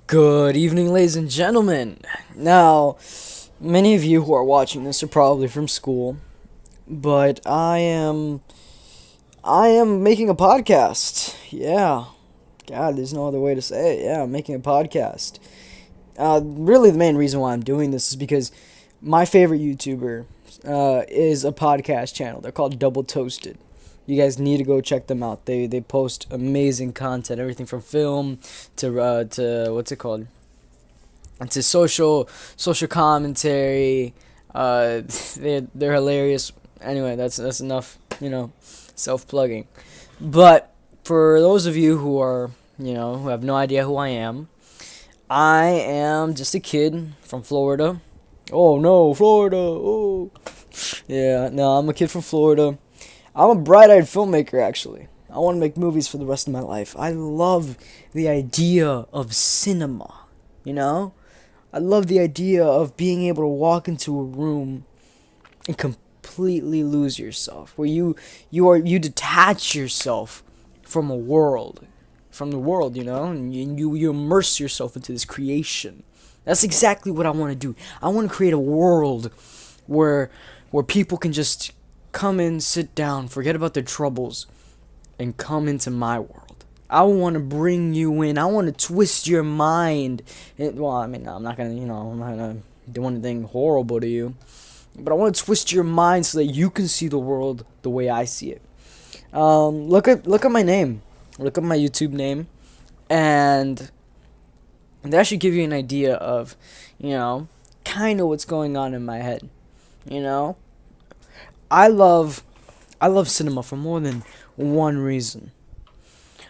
Good evening, ladies and gentlemen. Now, many of you who are watching this are probably from school, but I am making a podcast. Yeah. God, there's no other way to say it. Yeah, I'm making a podcast. Really, the main reason why I'm doing this is because my favorite YouTuber is a podcast channel. They're called Double Toasted. You guys need to go check them out. They post amazing content, everything from film to what's it called? To social commentary. They're hilarious. Anyway, that's enough. Self plugging. But for those of you who are who have no idea who I am just a kid from Florida. Oh no, Florida! Oh, yeah. No, I'm a kid from Florida. I'm a bright-eyed filmmaker, actually. I want to make movies for the rest of my life. I love the idea of cinema. You know, I love the idea of being able to walk into a room and completely lose yourself, where you detach yourself from a world, from the world, and you immerse yourself into this creation. That's exactly what I want to do. I want to create a world where people can just come in, sit down, forget about their troubles, and come into my world. I want to bring you in. I want to twist your mind. Well, I mean, I'm not gonna, I'm not gonna do anything horrible to you, but I want to twist your mind so that you can see the world the way I see it. Look at my name. Look at my YouTube name, and that should give you an idea of, kind of what's going on in my head. You know, I love cinema for more than one reason.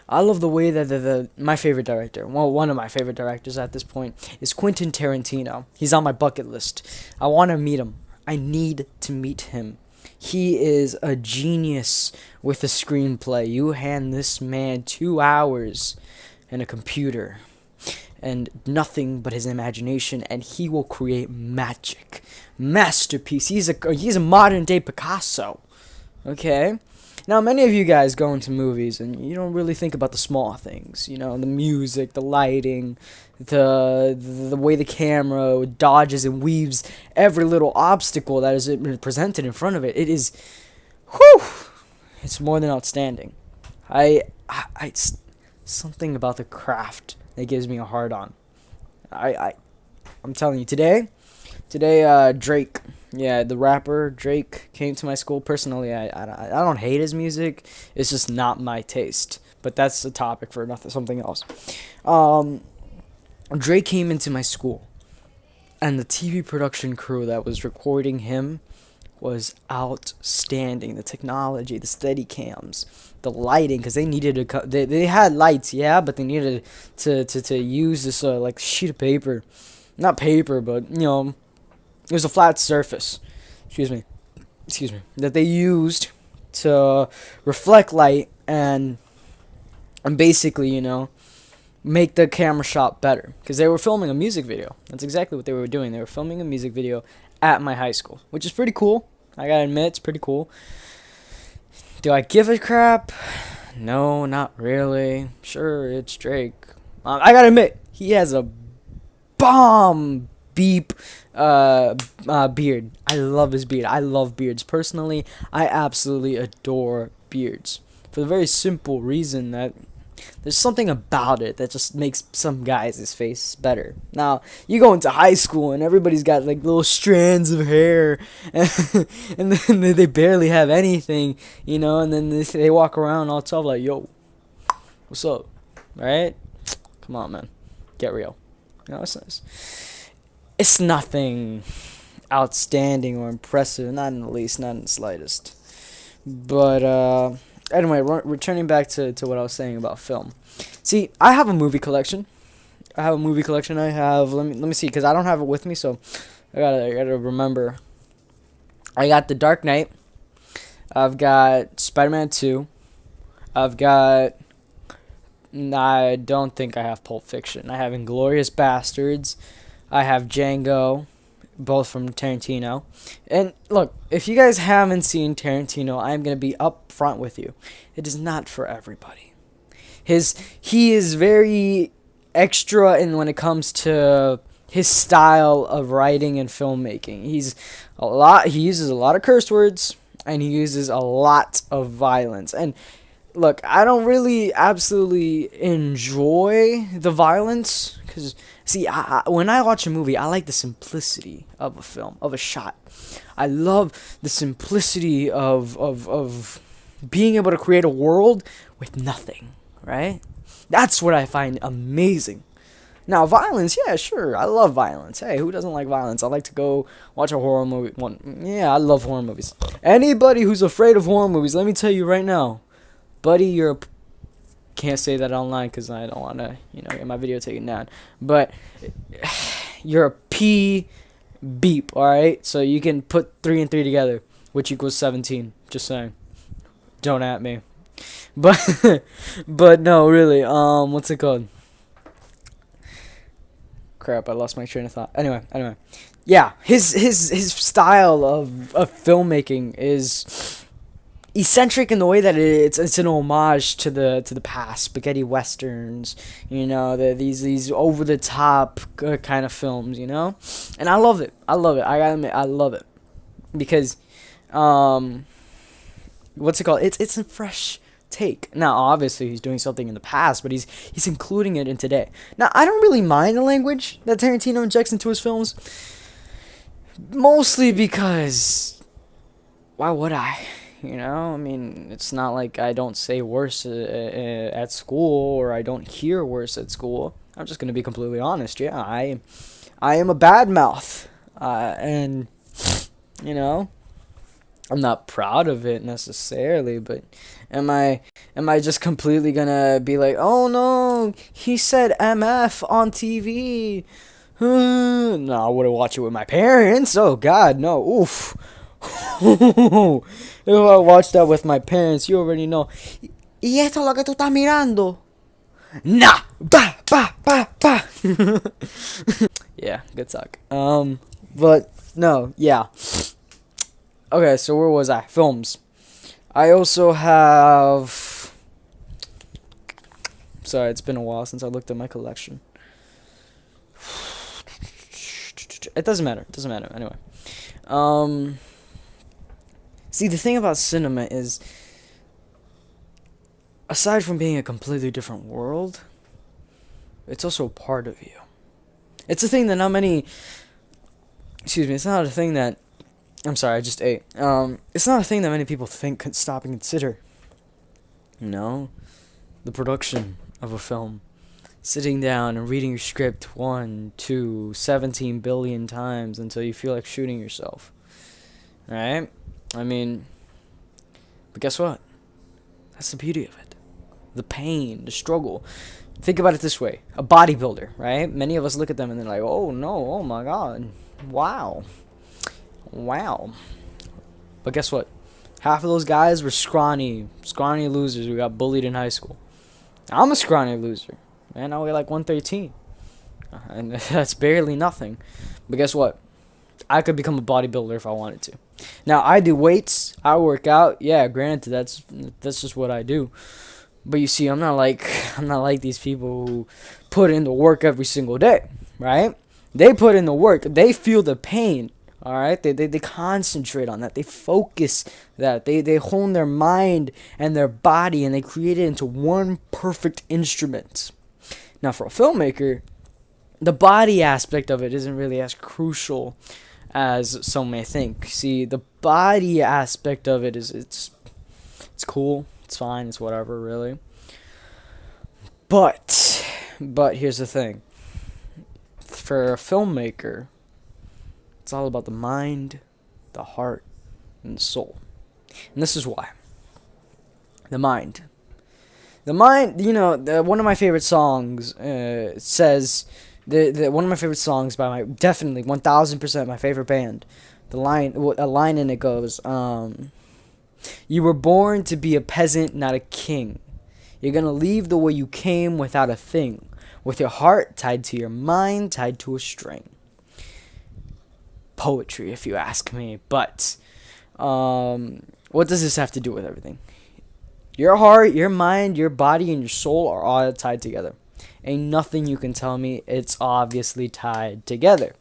I love the way that my favorite director, well, one of my favorite directors at this point, is Quentin Tarantino. He's on my bucket list. I want to meet him. I need to meet him. He is a genius with a screenplay. You hand this man 2 hours and a computer and nothing but his imagination, and he will create magic, masterpiece. He's a modern day Picasso. Okay. Now, many of you guys go into movies and you don't really think about the small things. The music, the lighting, the way the camera dodges and weaves every little obstacle that is presented in front of it. It is, whew, it's more than outstanding. It's something about the craft that gives me a hard on. I'm telling you, today, Drake, yeah, the rapper Drake came to my school. Personally, I don't hate his music. It's just not my taste. But that's a topic for something else. Drake came into my school, and the TV production crew that was recording him was outstanding. The technology, the steady cams, the lighting, because they needed they had lights, yeah, but they needed to use this like sheet of paper, not paper, but it was a flat surface. Excuse me, that they used to reflect light and basically make the camera shot better, because they were filming a music video. That's exactly what they were doing. They were filming a music video at my high school, which is pretty cool. I gotta admit, it's pretty cool. Do I give a crap? No, not really. Sure, it's Drake. I gotta admit, he has a bomb beard. I love his beard. I love beards. Personally, I absolutely adore beards, for the very simple reason that there's something about it that just makes some guys' face better. Now, you go into high school and everybody's got like little strands of hair, and then they barely have anything, and then they walk around all tough like, yo, what's up, right? Come on, man, get real. It's nothing outstanding or impressive, not in the least, not in the slightest. But anyway, returning back to what I was saying about film. See, I have a movie collection. I have let me see, because I don't have it with me, so I gotta remember. I got The Dark Knight. I've got Spider-Man 2. I don't think I have Pulp Fiction. I have Inglourious Bastards. I have Django, both from Tarantino. And look, if you guys haven't seen Tarantino, I'm going to be upfront with you. It is not for everybody. He is very extra in when it comes to his style of writing and filmmaking. He uses a lot of curse words, and he uses a lot of violence. And look, I don't really absolutely enjoy the violence because, see, when I watch a movie, I like the simplicity of a film, of a shot. I love the simplicity of being able to create a world with nothing, right? That's what I find amazing. Now, violence, yeah, sure. I love violence. Hey, who doesn't like violence? I like to go watch a horror movie. Yeah, I love horror movies. Anybody who's afraid of horror movies, let me tell you right now, buddy, can't say that online because I don't want to, get my video taken down. But you're a P beep, all right? So you can put 3 and 3 together, which equals 17. Just saying. Don't at me. But but no, really. What's it called? Crap, I lost my train of thought. Anyway. Yeah, his style of filmmaking is eccentric in the way that it's an homage to the past spaghetti westerns, these over the top kind of films, and I love it. I gotta admit, I love it because what's it called? It's a fresh take. Now, obviously, he's doing something in the past, but he's including it in today. Now, I don't really mind the language that Tarantino injects into his films, mostly because why would I? I mean, it's not like I don't say worse at school or I don't hear worse at school. I'm just gonna be completely honest. Yeah, I am a bad mouth, and I'm not proud of it necessarily, but am I just completely gonna be like, oh no, he said MF on TV? No, I wouldn't watch it with my parents. Oh God, no. Oof. If I watch that with my parents, you already know. ¿Y esto es lo que tú estás mirando? Nah. Ba ba ba ba. Yeah, good talk. But no, yeah. Okay, so where was I? Films. I also have... Sorry, it's been a while since I looked at my collection. It doesn't matter. Anyway. See, the thing about cinema is, aside from being a completely different world, it's also a part of you. It's a thing that not many... Excuse me, it's not a thing that... I'm sorry, I just ate. It's not a thing that many people could stop and consider. The production of a film. Sitting down and reading your script 1, 2, 17 billion times until you feel like shooting yourself. Right? I mean, but guess what? That's the beauty of it. The pain, the struggle. Think about it this way. A bodybuilder, right? Many of us look at them and they're like, oh no, oh my God. Wow. But guess what? Half of those guys were scrawny losers who got bullied in high school. I'm a scrawny loser. Man, I weigh like 113. And that's barely nothing. But guess what? I could become a bodybuilder if I wanted to. Now, I do weights. I work out. Yeah, granted, that's just what I do. But you see, I'm not like these people who put in the work every single day, right? They put in the work. They feel the pain. All right, they concentrate on that. They focus that. They hone their mind and their body, and they create it into one perfect instrument. Now, for a filmmaker, the body aspect of it isn't really as crucial as some may think. See, the body aspect of it is it's cool, it's fine, it's whatever, really. But here's the thing. For a filmmaker, it's all about the mind, the heart, and the soul. And this is why. The mind. One of my favorite songs says... one of my favorite songs by definitely 1000% my favorite band. A line in it goes, you were born to be a peasant, not a king. You're gonna leave the way you came without a thing. With your heart tied to your mind, tied to a string. Poetry, if you ask me. But what does this have to do with everything? Your heart, your mind, your body, and your soul are all tied together. Ain't nothing you can tell me. It's obviously tied together.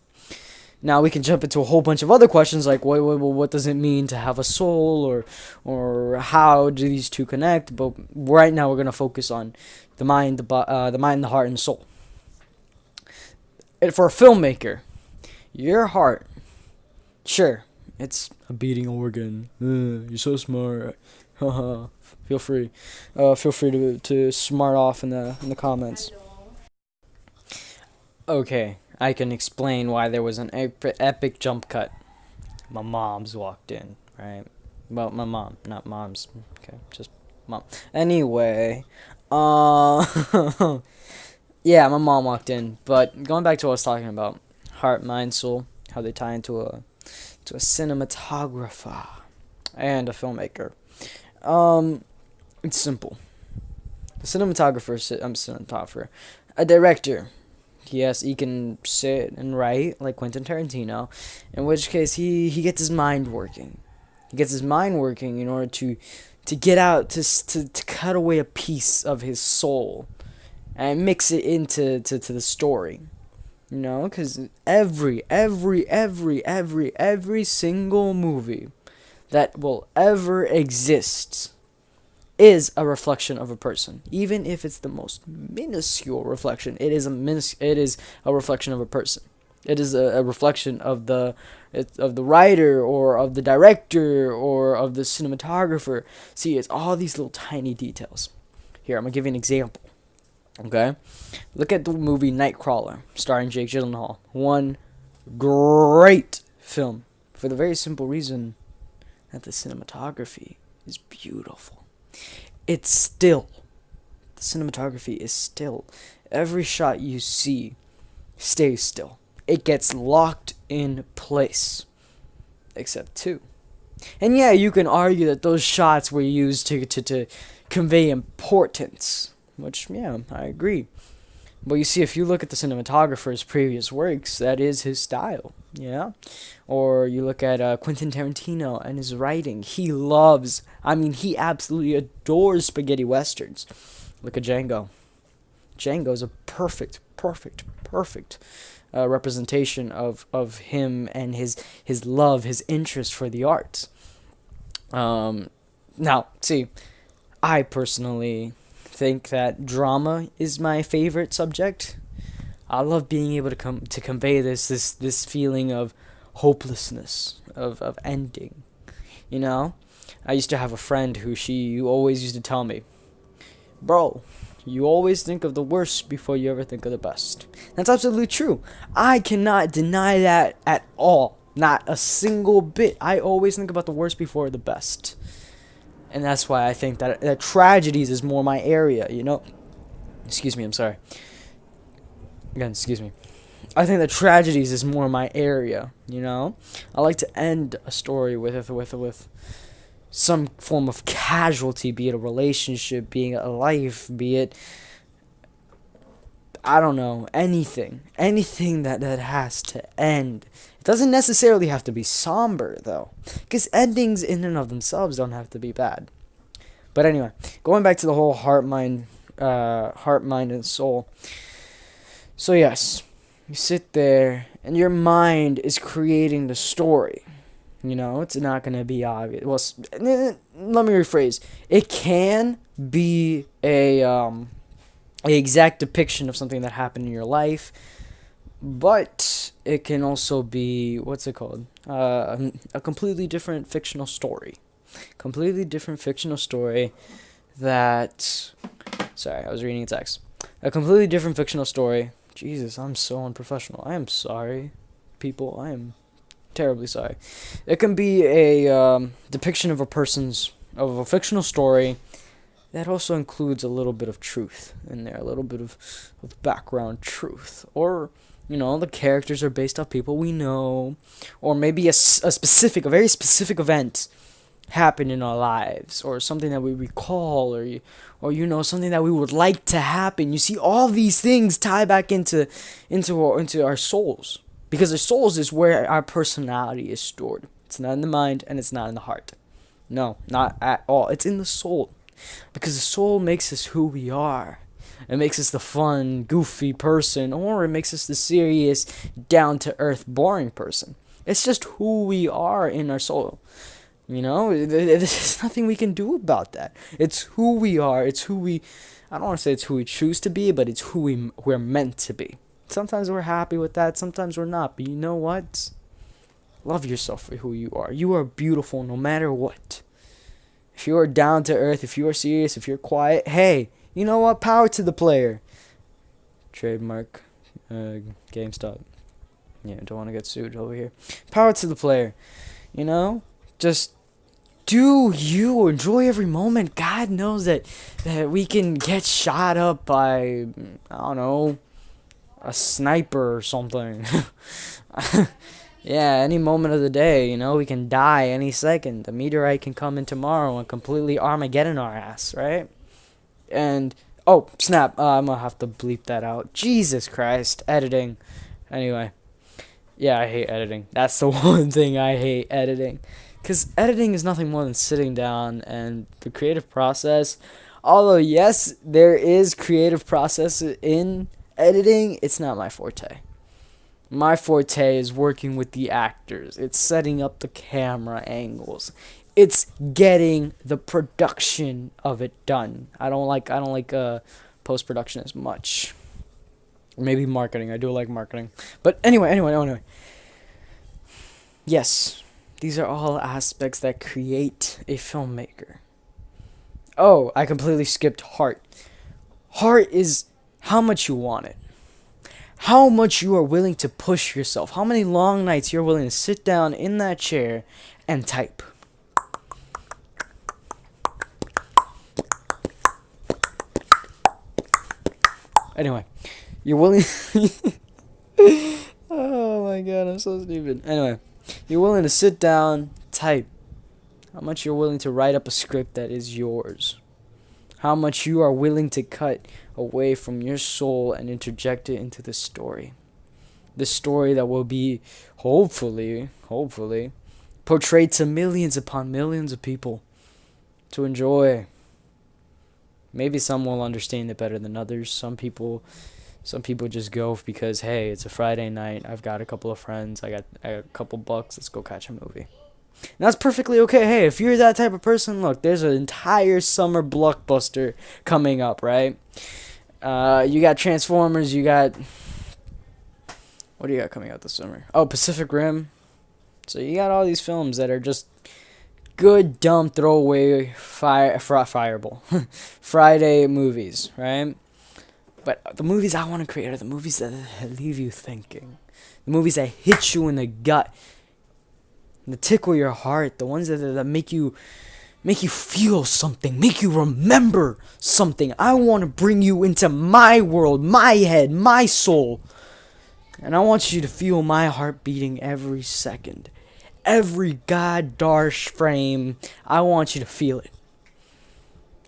Now we can jump into a whole bunch of other questions like what does it mean to have a soul, or how do these two connect? But right now we're gonna focus on the mind, the mind, the heart, and the soul. And for a filmmaker, your heart, sure, it's a beating organ. You're so smart. Haha. Feel free, to smart off in the comments. Okay, I can explain why there was an epic jump cut. My mom's walked in, right? Well, my mom, not mom's. Okay, just mom. Anyway, yeah, my mom walked in. But going back to what I was talking about, heart, mind, soul, how they tie into a cinematographer and a filmmaker. It's simple. The cinematographer, a director. Yes, he can sit and write like Quentin Tarantino, in which case he gets his mind working. He gets his mind working in order to get out to cut away a piece of his soul and mix it into the story. You know, because every single movie that will ever exist is a reflection of a person, even if it's the most minuscule reflection. It is a reflection of a person. It is a reflection of the writer, or of the director, or of the cinematographer. See, it's all these little tiny details. Here, I'm gonna give you an example. Okay, look at the movie Nightcrawler, starring Jake Gyllenhaal. One great film, for the very simple reason that the cinematography is beautiful. It's still. The cinematography is still. Every shot you see stays still. It gets locked in place. Except two. And yeah, you can argue that those shots were used to convey importance. Which, yeah, I agree. But you see, if you look at the cinematographer's previous works, that is his style, yeah? Or you look at Quentin Tarantino and his writing. He absolutely adores spaghetti westerns. Look at Django. Django is a perfect representation of him and his love, his interest for the arts. Now, see, I personally think that drama is my favorite subject. I love being able to convey this feeling of hopelessness, of ending. You know, I used to have a friend who always used to tell me, "Bro, you always think of the worst before you ever think of the best." That's absolutely true. I cannot deny that at all. Not a single bit. I always think about the worst before the best. And that's why I think that tragedies is more my area, you know? Excuse me, I'm sorry. Again, excuse me. I think that tragedies is more my area, you know? I like to end a story with some form of casualty, be it a relationship, be it a life, be it, I don't know, anything that has to end. It doesn't necessarily have to be somber, though, because endings in and of themselves don't have to be bad. But anyway, going back to the whole heart, mind, and soul. So yes, you sit there, and your mind is creating the story. You know, it's not going to be obvious. Well, let me rephrase. It can be a exact depiction of something that happened in your life, but it can also be, what's it called? A completely different fictional story. Completely different fictional story that... Sorry, I was reading a text. A completely different fictional story. Jesus, I'm so unprofessional. I am sorry, people. I am terribly sorry. It can be a depiction of a fictional story that also includes a little bit of truth in there, a little bit of background truth. Or, you know, the characters are based off people we know, or maybe a very specific event happened in our lives, or something that we recall, or you know, something that we would like to happen. You see, all these things tie back into our souls, because the souls is where our personality is stored. It's not in the mind, and it's not in the heart. No, not at all. It's in the soul, because the soul makes us who we are. It makes us the fun, goofy person, or it makes us the serious, down-to-earth, boring person. It's just who we are in our soul. There's nothing we can do about that. It's who we are. It's who we, I don't want to say it's who we choose to be, but it's who we're meant to be. Sometimes we're happy with that, sometimes we're not. But you know what? Love yourself for who you are. You are beautiful no matter what. If you are down to earth, if you are serious, if you're quiet, hey, you know what? Power to the player. Trademark, GameStop. Yeah, don't want to get sued over here. Power to the player. Just do you. Enjoy every moment. God knows that we can get shot up by, I don't know, a sniper or something. Yeah, any moment of the day, we can die any second. A meteorite can come in tomorrow and completely Armageddon our ass, right? And, oh, snap, I'm gonna have to bleep that out. Jesus Christ, editing. Anyway, yeah, I hate editing. That's the one thing I hate, editing. Because editing is nothing more than sitting down, and the creative process, although, yes, there is creative process in editing, it's not my forte. My forte is working with the actors. It's setting up the camera angles. It's getting the production of it done. I don't like post production as much. Maybe marketing. I do like marketing. But anyway. Yes, these are all aspects that create a filmmaker. Oh, I completely skipped heart. Heart is how much you want it. How much you are willing to push yourself. How many long nights you're willing to sit down in that chair and type. Anyway, you're willing... Oh my god, I'm so stupid. Anyway, you're willing to sit down, type. How much you're willing to write up a script that is yours. How much you are willing to cut away from your soul and interject it into the story. The story that will be, hopefully, portrayed to millions upon millions of people to enjoy. Maybe some will understand it better than others. Some people just go because, hey, it's a Friday night. I've got a couple of friends. I got a couple bucks. Let's go catch a movie. And that's perfectly okay. Hey, if you're that type of person, look, there's an entire summer blockbuster coming up, right? You got Transformers, you got... What do you got coming out this summer? Oh, Pacific Rim. So you got all these films that are just good, dumb, throwaway, fireball. Friday movies, right? But the movies I want to create are the movies that leave you thinking. The movies that hit you in the gut. That tickle your heart. The ones that make you feel something. Make you remember something. I want to bring you into my world, my head, my soul. And I want you to feel my heart beating every second. Every god-darsh frame. I want you to feel it.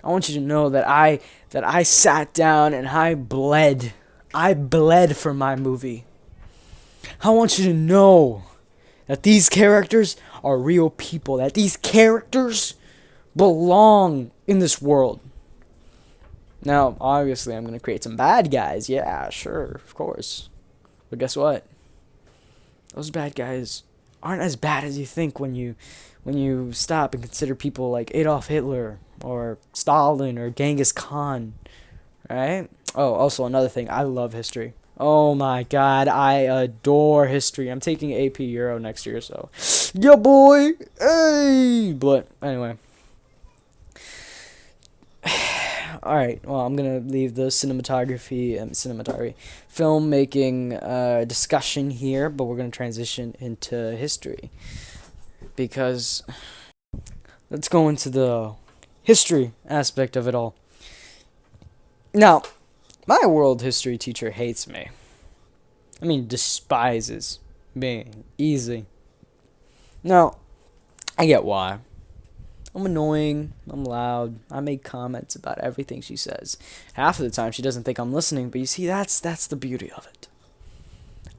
I want you to know that I sat down and I bled. I bled for my movie. I want you to know that these characters are real people. That these characters belong in this world. Now, obviously, I'm going to create some bad guys. Yeah, sure, of course. But guess what? Those bad guys aren't as bad as you think when you stop and consider people like Adolf Hitler or Stalin or Genghis Khan, right? Oh, also another thing, I love history. Oh my god, I adore history. I'm taking AP Euro next year, so yeah, boy. Hey, but anyway. Alright, well, I'm going to leave the cinematography, filmmaking discussion here, but we're going to transition into history. Because let's go into the history aspect of it all. Now, my world history teacher hates me. I mean, despises me. Easy. Now, I get why. I'm annoying, I'm loud, I make comments about everything she says. Half of the time she doesn't think I'm listening, but you see, that's the beauty of it.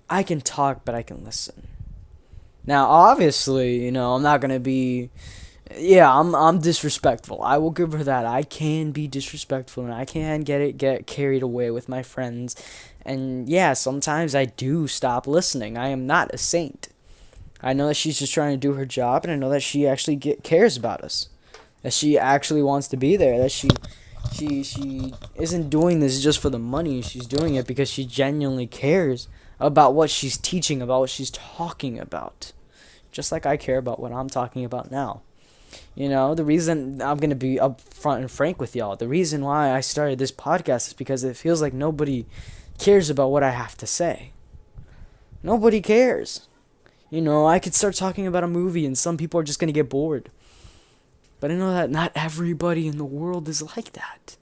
I can talk, but I can listen. Now, obviously, I'm not going to be Yeah, I'm disrespectful. I will give her that. I can be disrespectful and I can get carried away with my friends. And yeah, sometimes I do stop listening. I am not a saint. I know that she's just trying to do her job, and I know that she actually cares about us. That she actually wants to be there. That she isn't doing this just for the money. She's doing it because she genuinely cares about what she's teaching, about what she's talking about. Just like I care about what I'm talking about now. You know, the reason I'm going to be upfront and frank with y'all, the reason why I started this podcast is because it feels like nobody cares about what I have to say. Nobody cares. You know, I could start talking about a movie and some people are just going to get bored. But I know that not everybody in the world is like that.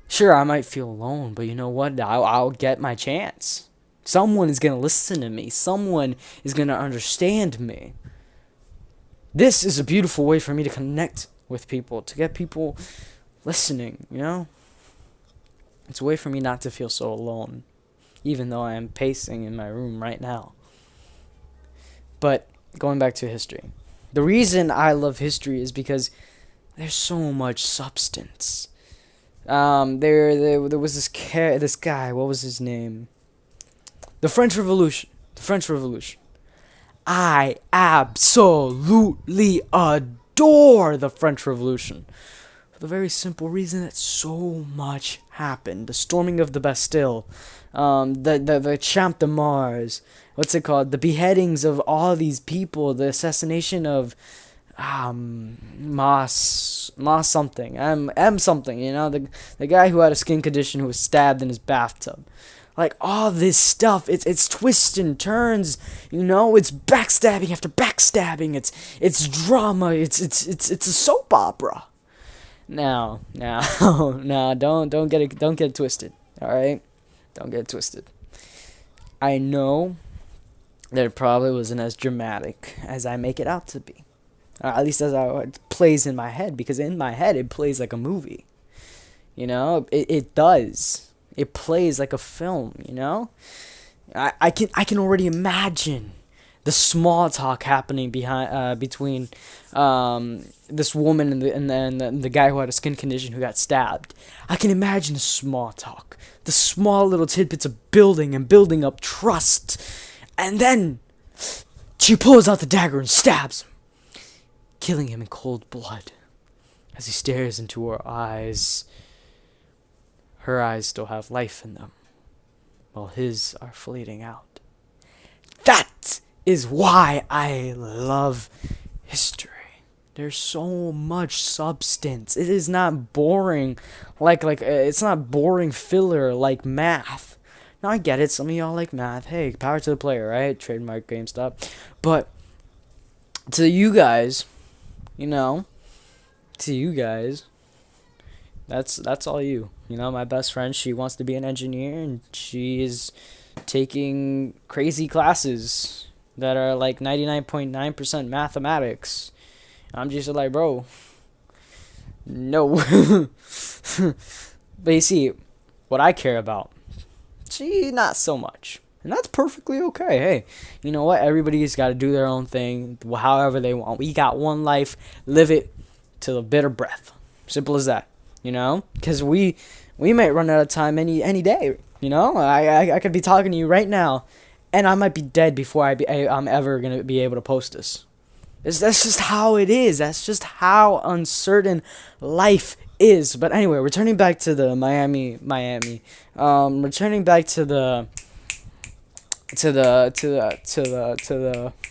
Sure, I might feel alone, but you know what? I'll get my chance. Someone is going to listen to me. Someone is going to understand me. This is a beautiful way for me to connect with people, to get people listening, you know? It's a way for me not to feel so alone, even though I am pacing in my room right now. But going back to history. The reason I love history is because there's so much substance. There was this guy, what was his name? The French Revolution. The French Revolution. I absolutely adore the French Revolution. For the very simple reason that so much happened. The storming of the Bastille, the Champ de Mars, what's it called? The beheadings of all these people, the assassination of Moss something, M something, you know, the guy who had a skin condition who was stabbed in his bathtub. Like, all this stuff, it's twists and turns, you know, it's backstabbing after backstabbing, it's drama, it's a soap opera. Now, don't get it twisted, all right? Don't get it twisted. I know that it probably wasn't as dramatic as I make it out to be, or at least as it plays in my head, because in my head it plays like a movie. You know, it does. It plays like a film, you know? I can already imagine the small talk happening between this woman and the guy who had a skin condition who got stabbed. I can imagine the small talk, the small little tidbits of building up trust, and then she pulls out the dagger and stabs him, killing him in cold blood as he stares into her eyes. Her eyes still have life in them, while his are fleeting out. That is why I love history. There's so much substance. It is not boring, like it's not boring filler like math. Now I get it. Some of y'all like math. Hey, power to the player, right? Trademark GameStop. But to you guys, you know, to you guys, that's all you. You know, my best friend, she wants to be an engineer, and she is taking crazy classes that are like 99.9% mathematics. I'm just like, bro, no. But you see, what I care about, she not so much. And that's perfectly okay. Hey, you know what? Everybody's got to do their own thing however they want. We got one life. Live it to the bitter breath. Simple as that. You know? Because we might run out of time any day. You know? I could be talking to you right now, and I might be dead before I'm ever going to be able to post this. That's just how it is. That's just how uncertain life is. But anyway, returning back to the Miami. Returning back to the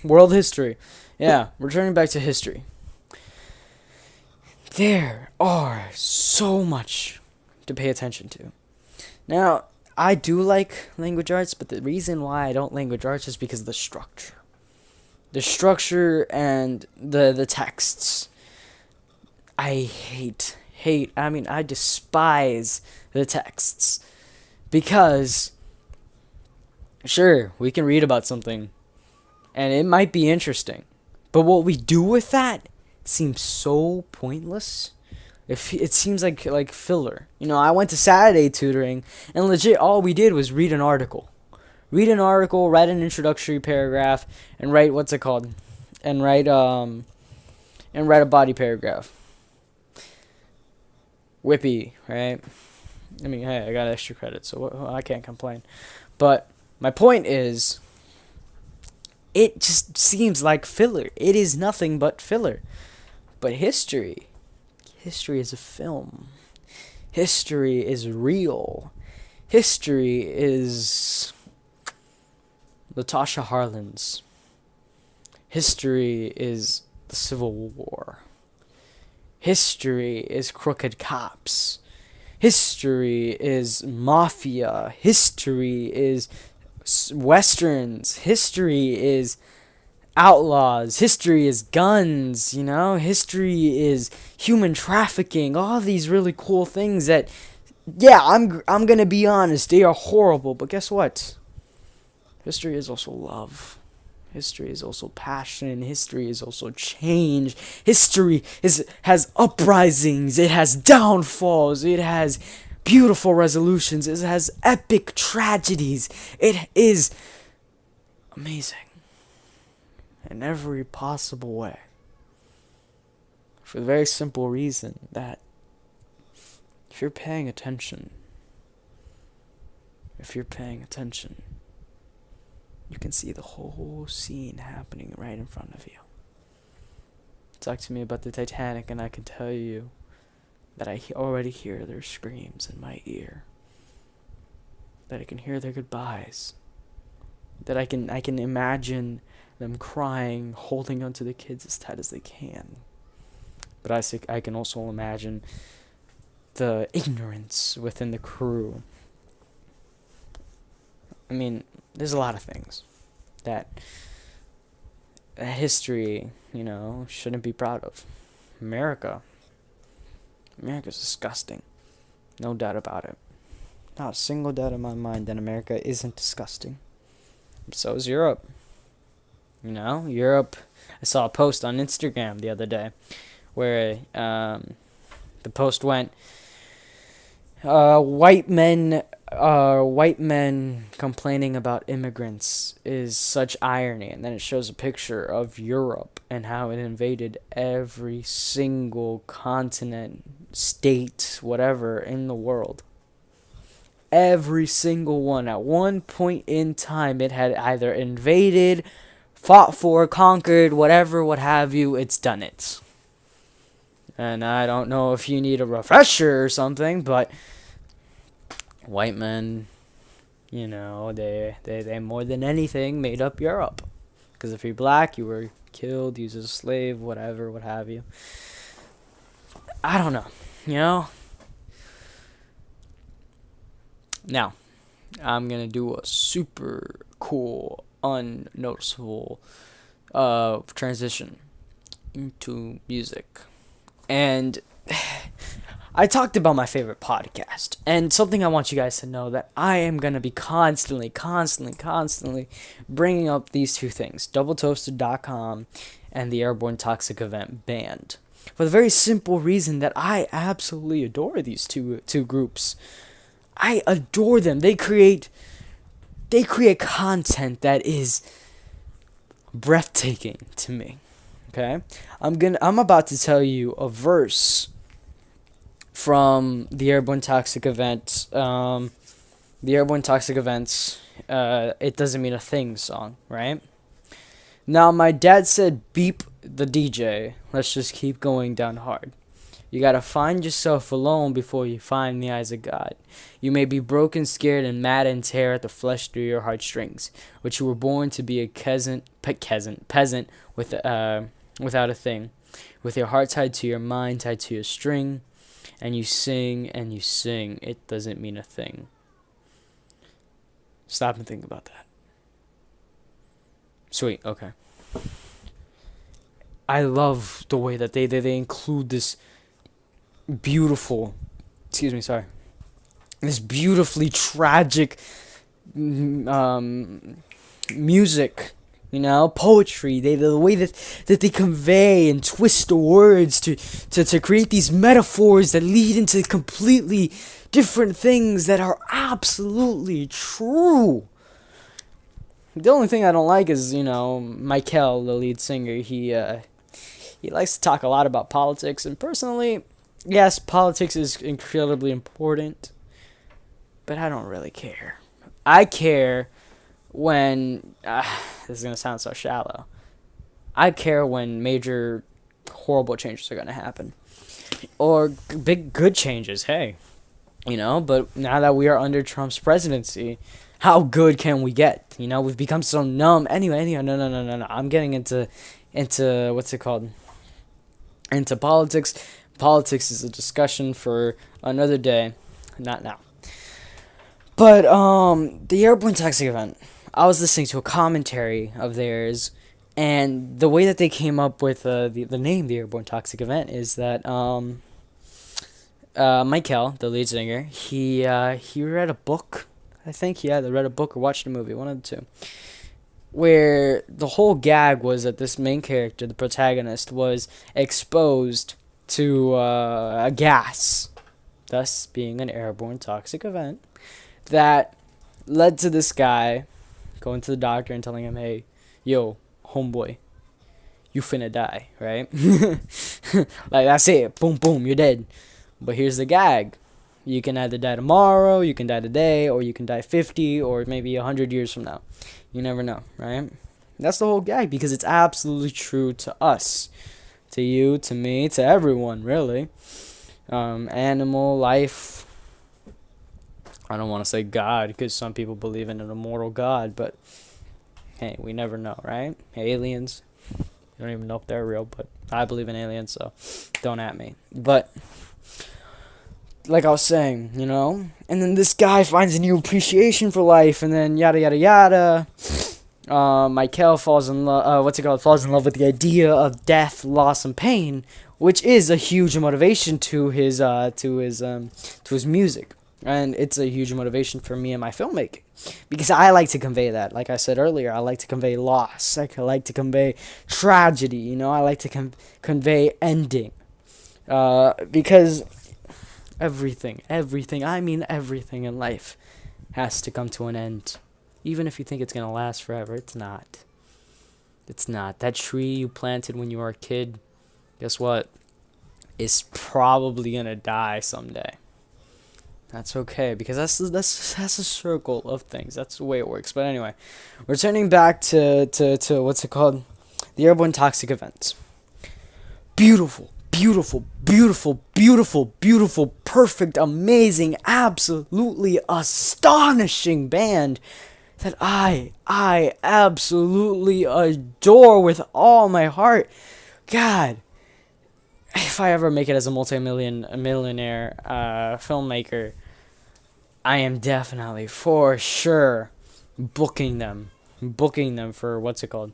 world history. Yeah, returning back to history. There are so much to pay attention to. Now, I do like language arts, but the reason why I don't language arts is because of the structure. The structure and the texts. I I despise the texts. Because, sure, we can read about something, and it might be interesting. But what we do with that seems so pointless. It seems like filler. You know, I went to Saturday tutoring, and legit all we did was read an article. Read an article, write an introductory paragraph, and write and write a body paragraph. Whippy, right? I mean, hey, I got extra credit, so I can't complain. But my point is, it just seems like filler. It is nothing but filler. But history is a film. History is real. History is Latasha Harlins. History is the Civil War. History is crooked cops. History is mafia. History is westerns. History is outlaws. History is guns, you know? History is human trafficking. All these really cool things that, yeah, I'm going to be honest, they are horrible, but guess what? History is also love. History is also passion. History is also change. History has uprisings. It has downfalls. It has beautiful resolutions. It has epic tragedies. It is amazing in every possible way. For the very simple reason that if you're paying attention, you can see the whole scene happening right in front of you. Talk to me about the Titanic and I can tell you that I already hear their screams in my ear. That I can hear their goodbyes. That I can imagine them crying, holding onto the kids as tight as they can. But I can also imagine the ignorance within the crew. I mean, there's a lot of things that history, shouldn't be proud of. America's disgusting. No doubt about it. Not a single doubt in my mind that America isn't disgusting. So is Europe. Europe. I saw a post on Instagram the other day where the post went, white men complaining about immigrants is such irony. And then it shows a picture of Europe and how it invaded every single continent, state, whatever in the world. Every single one. At one point in time, it had either invaded, fought for, conquered, whatever, what have you. It's done it. And I don't know if you need a refresher or something, but white men, they more than anything made up Europe. Because if you're black, you were killed, used as a slave, whatever, what have you. I don't know, Now, I'm going to do a super cool, unnoticeable transition into music. And I talked about my favorite podcast, and something I want you guys to know that I am going to be constantly bringing up these two things, doubletoasted.com and the AIRBORN Toxic Event Band, for the very simple reason that I absolutely adore these two groups. I adore them. They create content that is breathtaking to me. Okay? I'm about to tell you a verse from the AIRBORN Toxic Event. The AIRBORN Toxic Events, It Doesn't Mean a Thing song, right? Now, my dad said, beep the DJ. Let's just keep going down hard. You gotta find yourself alone before you find the eyes of God. You may be broken, scared, and mad and tear at the flesh through your heartstrings, but you were born to be a peasant with without a thing, with your heart tied to your mind, tied to your string, and you sing and you sing. It doesn't mean a thing. Stop and think about that. Sweet, okay. I love the way that they include this beautiful, this beautifully tragic music, poetry. The way that they convey and twist the words to create these metaphors that lead into completely different things that are absolutely true. The only thing I don't like is, Michael, the lead singer, He likes to talk a lot about politics, and personally, yes, politics is incredibly important, but I don't really care. I care when this is gonna sound so shallow. I care when major horrible changes are gonna happen, or big good changes. Hey, But now that we are under Trump's presidency, how good can we get? We've become so numb. Anyway, no. I'm getting into what's it called? Into politics. Politics is a discussion for another day, not now. But the AIRBORN toxic event. I was listening to a commentary of theirs, and the way that they came up with the name, the AIRBORN toxic event, is that Michael, the lead singer, he read a book. I think he either read a book or watched a movie, one of the two, where the whole gag was that this main character, the protagonist, was exposed to a gas, thus being an airborne toxic event, that led to this guy going to the doctor and telling him, hey, yo, homeboy, you finna die, right? Like, that's it. Boom, boom, you're dead. But here's the gag. You can either die tomorrow, you can die today, or you can die 50 or maybe 100 years from now. You never know, right? That's the whole gag, because it's absolutely true to us. To you, to me, to everyone, really. Animal, life. I don't want to say God, because some people believe in an immortal God, but hey, we never know, right? Aliens. You don't even know if they're real, but I believe in aliens, so don't at me. But like I was saying, and then this guy finds a new appreciation for life, and then yada yada yada. Michael falls in love. Falls in love with the idea of death, loss, and pain, which is a huge motivation to his music, and it's a huge motivation for me in my filmmaking, because I like to convey that. Like I said earlier, I like to convey loss. I like to convey tragedy. I like to convey ending, because everything in life has to come to an end. Even if you think it's going to last forever, it's not. It's not. That tree you planted when you were a kid, guess what? It's probably going to die someday. That's okay, because that's a circle of things. That's the way it works. But anyway, returning back to what's it called? The airborne toxic events. Beautiful, perfect, amazing, absolutely astonishing band that I absolutely adore with all my heart. God, if I ever make it as a millionaire filmmaker, I am definitely, for sure, booking them for what's it called?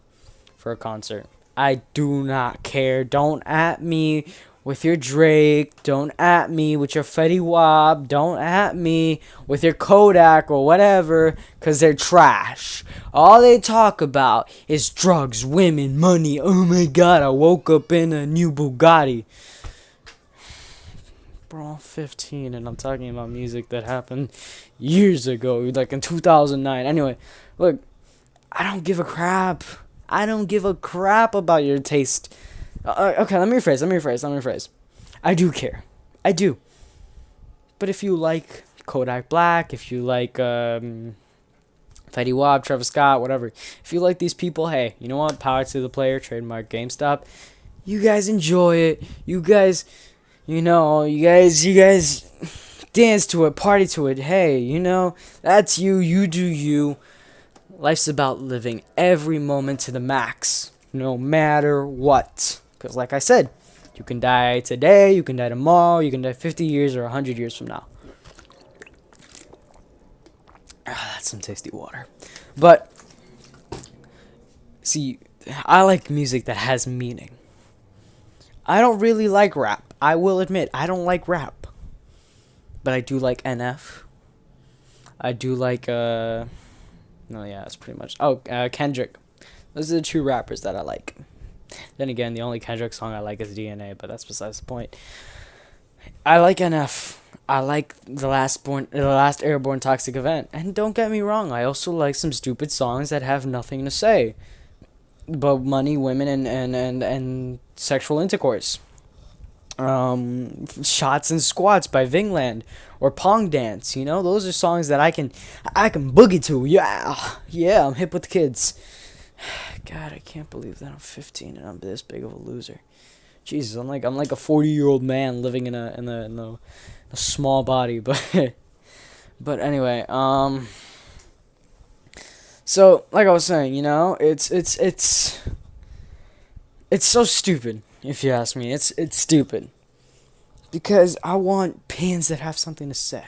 For a concert. I do not care. Don't at me with your Drake. Don't at me with your Fetty Wap. Don't at me with your Kodak or whatever, because they're trash. All they talk about is drugs, women, money. Oh my God, I woke up in a new Bugatti. Bro, I'm 15 and I'm talking about music that happened years ago, like in 2009. Anyway, look, I don't give a crap. I don't give a crap about your taste. Okay, let me rephrase. I do care. I do. But if you like Kodak Black, if you like Fetty Wap, Travis Scott, whatever, if you like these people, hey, you know what? Power to the player, trademark GameStop. You guys enjoy it. You guys dance to it, party to it. Hey, that's you. You do you. Life's about living every moment to the max, no matter what. Because like I said, you can die today, you can die tomorrow, you can die 50 years or 100 years from now. That's some tasty water. But, see, I like music that has meaning. I don't really like rap. I will admit, I don't like rap. But I do like NF. I do like, no, yeah, that's pretty much. Kendrick. Those are the two rappers that I like. Then again, the only Kendrick song I like is DNA, but that's besides the point. I like NF. I like the last Airborne Toxic Event. And don't get me wrong, I also like some stupid songs that have nothing to say. but money, women, and sexual intercourse. Shots and Squats by Vingland, or Pong Dance. You know, those are songs that I can boogie to. Yeah, I'm hip with the kids. God, I can't believe that I'm 15 and I'm this big of a loser. Jesus, I'm like a 40-year-old man living in a small body, but but anyway, so like I was saying, you know, it's so stupid, if you ask me. It's stupid. Because I want pains that have something to say.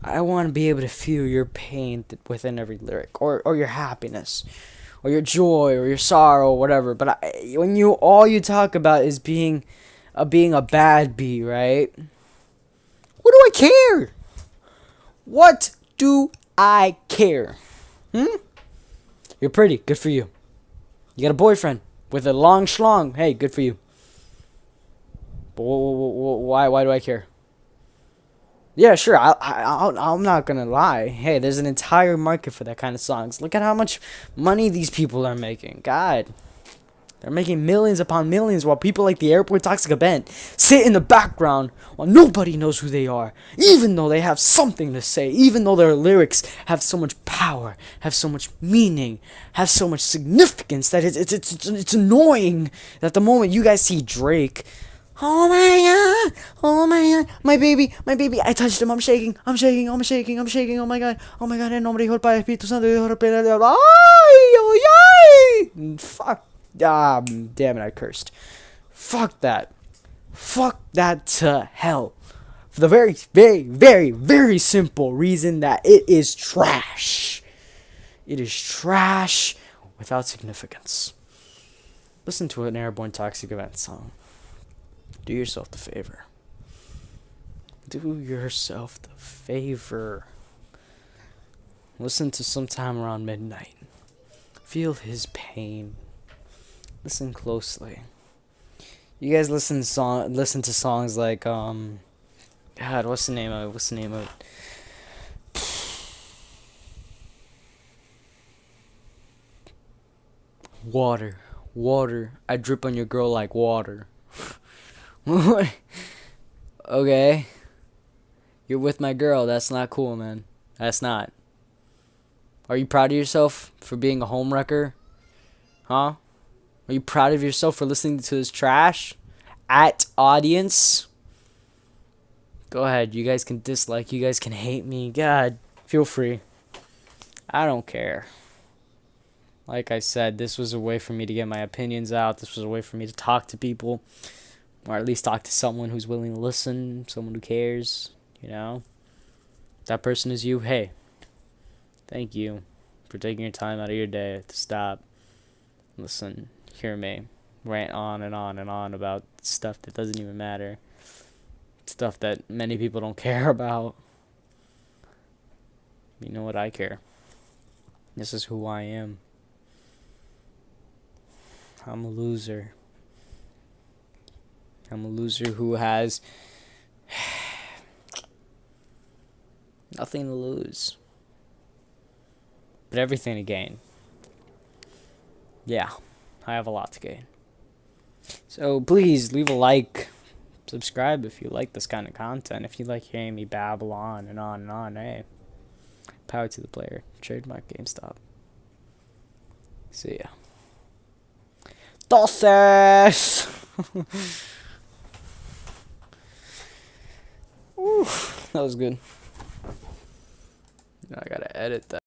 I want to be able to feel your pain within every lyric, or your happiness, or your joy, or your sorrow, or whatever. But when all you talk about is being a bad bee, right? What do I care? What do I care? You're pretty. Good for you. You got a boyfriend with a long schlong. Hey, good for you. But why do I care? Yeah, sure. I'm not gonna lie. Hey, there's an entire market for that kind of songs. Look at how much money these people are making. God, they're making millions upon millions, while people like the Airborne Toxic Event sit in the background while nobody knows who they are, even though they have something to say, even though their lyrics have so much power, have so much meaning, have so much significance that it's annoying that the moment you guys see Drake. Oh my god! Oh my god! My baby! I touched him. I'm shaking. Oh my god! En nombre Hijo del Padre Espíritu Santo. Ay! Ay! Fuck. Damn it! I cursed. Fuck that. Fuck that to hell. For the very, very, very, very simple reason that it is trash. It is trash without significance. Listen to an Airborne Toxic Event song. Do yourself the favor. Do yourself the favor. Listen to Sometime Around Midnight. Feel his pain. Listen closely. You guys listen to songs like God, what's the name of it? Water. I drip on your girl like water. Okay. You're with my girl. That's not cool, man. That's not. Are you proud of yourself for being a homewrecker? Huh? Are you proud of yourself for listening to this trash? At audience? Go ahead. You guys can dislike. You guys can hate me. God, feel free. I don't care. Like I said, this was a way for me to get my opinions out. This was a way for me to talk to people. Or at least talk to someone who's willing to listen. Someone who cares. You know? If that person is you, hey. Thank you for taking your time out of your day to stop. Listen. Hear me. Rant on and on and on about stuff that doesn't even matter. Stuff that many people don't care about. You know what? I care. This is who I am. I'm a loser. I'm a loser who has nothing to lose, but everything to gain. Yeah, I have a lot to gain. So please leave a like, subscribe if you like this kind of content. If you like hearing me babble on and on and on, hey, power to the player. Trademark GameStop. See ya. Doses! Ooh, that was good. I gotta edit that.